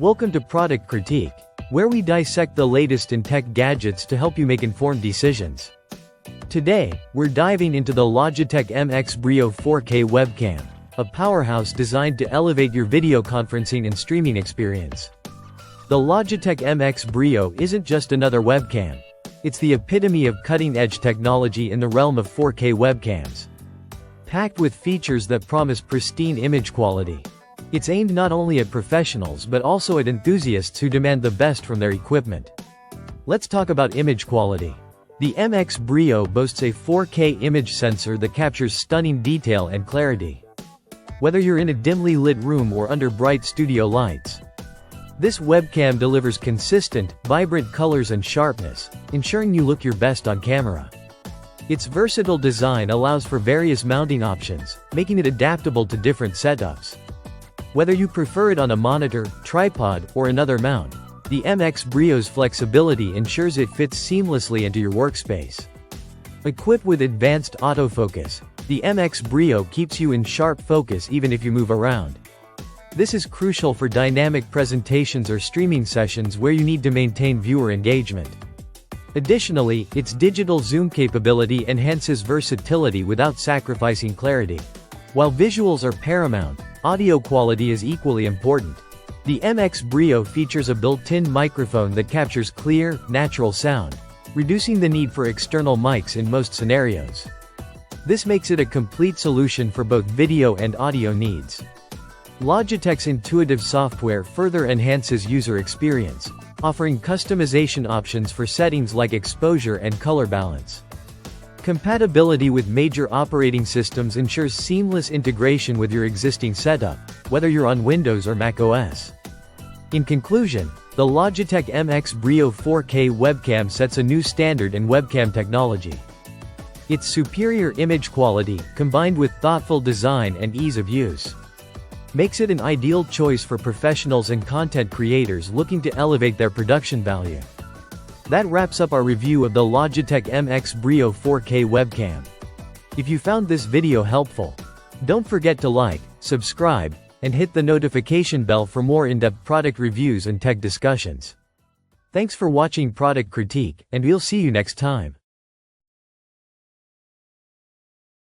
Welcome to Product Critique, where we dissect the latest in tech gadgets to help you make informed decisions. Today, we're diving into the Logitech MX Brio 4K webcam, a powerhouse designed to elevate your video conferencing and streaming experience. The Logitech MX Brio isn't just another webcam. It's the epitome of cutting-edge technology in the realm of 4K webcams. Packed with features that promise pristine image quality. It's aimed not only at professionals but also at enthusiasts who demand the best from their equipment. Let's talk about image quality. The MX Brio boasts a 4K image sensor that captures stunning detail and clarity. Whether you're in a dimly lit room or under bright studio lights, this webcam delivers consistent, vibrant colors and sharpness, ensuring you look your best on camera. Its versatile design allows for various mounting options, making it adaptable to different setups. Whether you prefer it on a monitor, tripod, or another mount, the MX Brio's flexibility ensures it fits seamlessly into your workspace. Equipped with advanced autofocus, the MX Brio keeps you in sharp focus even if you move around. This is crucial for dynamic presentations or streaming sessions where you need to maintain viewer engagement. Additionally, its digital zoom capability enhances versatility without sacrificing clarity. While visuals are paramount, audio quality is equally important. The MX Brio features a built-in microphone that captures clear, natural sound, reducing the need for external mics in most scenarios. This makes it a complete solution for both video and audio needs. Logitech's intuitive software further enhances user experience, offering customization options for settings like exposure and color balance. Compatibility with major operating systems ensures seamless integration with your existing setup, whether you're on Windows or macOS. In conclusion, the Logitech MX Brio 4K webcam sets a new standard in webcam technology. Its superior image quality, combined with thoughtful design and ease of use, makes it an ideal choice for professionals and content creators looking to elevate their production value. That wraps up our review of the Logitech MX Brio 4K webcam. If you found this video helpful, don't forget to like, subscribe, and hit the notification bell for more in-depth product reviews and tech discussions. Thanks for watching Product Critique, and we'll see you next time.